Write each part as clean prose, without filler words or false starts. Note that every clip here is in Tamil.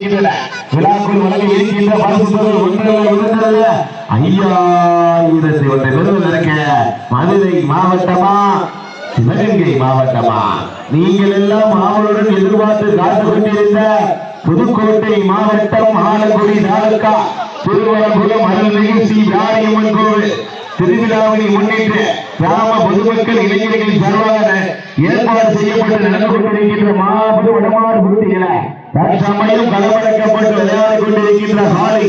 விழாக்குள் வழங்கி இருக்கின்ற பரிசுகள் ஒன்றல்ல 5000 பெறுவதற்கு மதுரை மாவட்டமா சிவகங்கை மாவட்டமா? நீங்கள் எல்லாம் ஆவலுடன் எதிர்பார்த்து காத்துக் கொண்டிருந்த புதுக்கோட்டை மாவட்டம் ஆலங்குடி தாலுகா திருவரங்குளம் அருள்மிகு ஸ்ரீ வியாழியம்மன் கோவில் திருவிழாவினை முன்னிட்டு கிராம பொதுமக்கள் இளைஞர்கள் சார்பாக ஏற்பாடு செய்யப்பட்டு நடந்து கொண்டிருக்கின்ற மாபெரும் வடமாடு போட்டிகளை தற்சமயம் களமிறக்கப்பட்டு விளையாடிக் கொண்டிருக்கின்ற காலை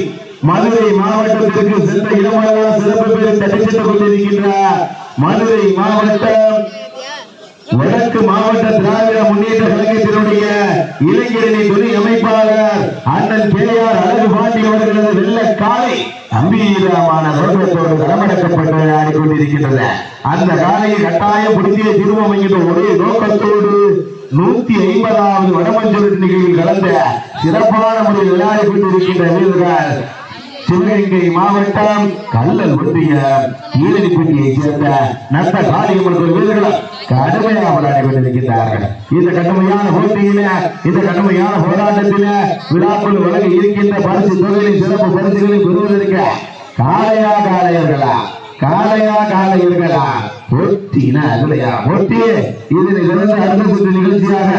மதுரை மாவட்டத்திற்கு சென்ற இடமெல்லாம் சிறப்பு பேர் தட்டிச்சென்று கொண்டிருக்கின்ற மதுரை மாவட்டம் வடக்கு மாவட்ட திராவிட முன்னேற்ற கழகத்தினுடைய இளைஞரணி துணை அமைப்பாளர் அண்ணன் KR அழகு பாண்டி அவர்களது வெள்ள காலை கம்பீரமான தோற்றத்தோடு களமிறக்கப்பட்டு விளையாடிக் கொண்டிருக்கின்றன. அந்த காலையை கட்டாயம் பிடித்திய தீர்வோம் என்கின்ற ஒரே நோக்கத்தோடு 150வது வடமஞ்சள் நிகழ்வில் கலந்த சிறப்பான முறையில் விளையாடிக் கொண்டிருக்கின்ற வீரர்கள் சிவகங்கை மாவட்டம் கல்லல் ஒன்றிய ஈரடிப்பட்டியை சேர்ந்த நட்ட காளியம்மன் வீரர்கள் கடுமையாக விளையாடி கொண்டிருக்கிறார்கள். இந்த கடுமையான போட்டியில இந்த கடுமையான போராட்டத்தில விழாக்குள் வழங்கி இருக்கின்ற பரிசு தொகையின் சிறப்பு பரிசுகளை பெறுவதற்கு காளையர்களா போட்டினா இல்லையா போட்டி இதனை தொடர்ந்து அடுத்த சுற்று நிகழ்ச்சியாக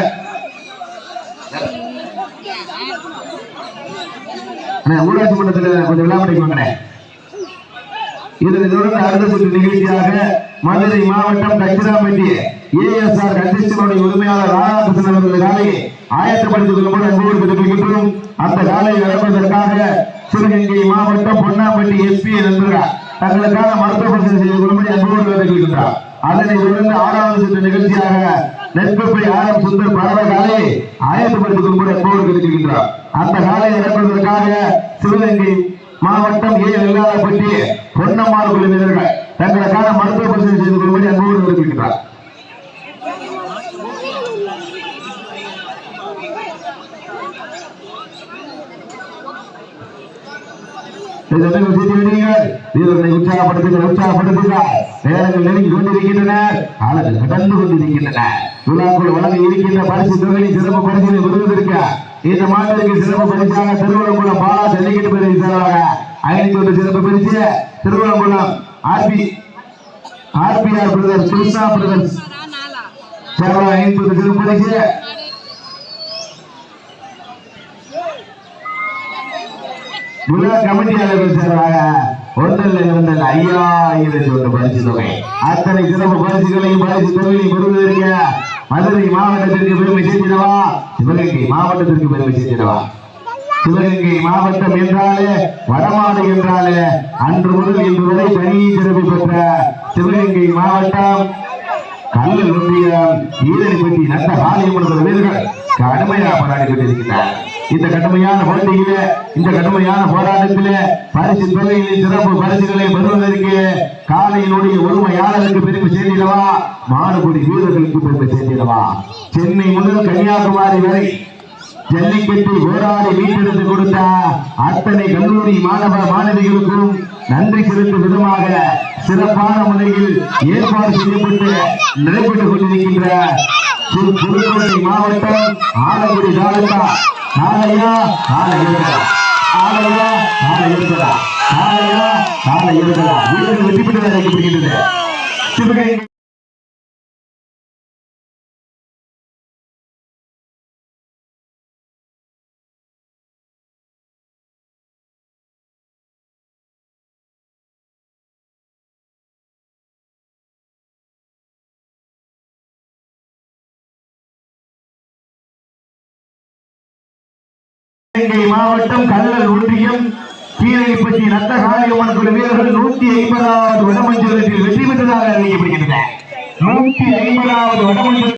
ஊராட்சி மன்றத்தில் கொஞ்சம் விழாமடைவாங்க. இதனை தொடர்ந்து அடுத்த சுற்று நிகழ்ச்சியாக மதுரை மாவட்டம் கச்சிராம்பட்டி ASR கட்சியினுடைய உரிமையாளர் ராதாகிருஷ்ணன் அவர்கள் காலையை ஆயத்தப்படுத்திக் கொள்ளும்போது அன்போடு தெரிவிக்கின்றோம். அந்த காலையை நடப்பதற்காக சிவகங்கை மாவட்டம் பொன்னாம்பட்டி SP நண்பர்கள் தங்களுக்கான மருத்துவ பரிசோதனை செய்து கொள்ளும்படி அன்போடு தெரிவிக்கின்றார். அதனை தொடர்ந்து 6வது சுற்று நிகழ்ச்சியாக நெற்பை ஆரம் சுந்தர் பரவ காலையை ஆயத்தப்படுத்திக் கொள்ளும்படி அன்போடு தெரிவிக்கின்றார். அந்த காலையை நடப்பதற்காக சிவகங்கை மாவட்டம் வெள்ளாளப்பட்டி பொன்னம்மாள் குழு வீரர்கள் தங்களுக்கான மருத்துவ பரிசோதனை செய்து கொள்ளும்படி அன்போடு தெரிவிக்கின்றார். வீரர்களை உற்சாகப்படுத்துகிறார். நேரங்கள் நெருங்கி கொண்டிருக்கின்றனர், காலங்கள் கடந்து கொண்டிருக்கின்றன. விழாக்குள் வழங்க இருக்கின்ற பரிசு தொகையை சிறப்பு பரிசினை பெறுவதற்கு இந்த மாநிலத்திற்கு சிறப்பு பரிசாக திருவண்ணாமலம் பாலா ஜல்லிக்கட்டு பிரிவு சார்பாக 501 சிறப்பு பரிசு, திருவண்ணாமலம் RPR பிரதர்ஸ் கிருஷ்ணா பிரதர்ஸ் சார்பாக 501 சிறப்பு பரிசு, விழா கமிட்டியாளர்கள் சார்பாக 5000 பரிசு தொகை. அத்தனை சிறப்பு பரிசுகளையும் பரிசு தொகையையும் பெறுவதற்கு மதுரை மாவட்டத்திற்கு பெருமை சேர்த்திடவா சிவகங்கை மாவட்டத்திற்கு பெருமை சேர்த்திடவா? சிவகங்கை மாவட்டம் என்றாலே வடமாடு என்றாலே அன்று முதல் இன்று வரை தனி சிறப்பு பெற்ற சிவகங்கை மாவட்டம் கல்லல் ஒன்றியம் ஈரடிப்பட்டி நட்ட காளியம்மன் வீரர்கள் கடுமையாக போராடி கொண்டிருக்கிறார். இந்த கடுமையான போட்டியில இந்த கடுமையான போராட்டத்தில பரிசு தொகையில் சிறப்பு பரிசுகளை பெறுவதற்கு காலையினுடைய ஒருமையாளருக்கு பெருமை சேர்த்திடவா மாடுபடி வீரர்களுக்கு பெருமை சேர்த்திடவா? சென்னை முதல் கன்னியாகுமரி வரை ஜல்லிக்கட்டு போராடி மீட்டெடுத்து கொடுத்த அத்தனை கல்லூரி மாணவ மாணவிகளுக்கும் நன்றி செலுத்தும் விதமாக சிறப்பான முறையில் ஏற்பாடு செய்யப்பட்டு நடைபெற்றுக் கொண்டிருக்கின்ற புதுக்கோட்டை மாவட்டம் ஆலங்குடி தாலுகா காளையா வீரர்கள் வெற்றி பெற்று அழைக்கப்படுகின்றது. சிவகங்கை மாவட்டம் கல்லல் ஒன்றியம் கீரைப்பட்டி நத்த காளியம்மன் குழு வீரர்கள் 150வது வடமஞ்சள் வெற்றி பெற்றதாக அறிவிக்கப்படுகின்றனர். 150வது வடமஞ்சள்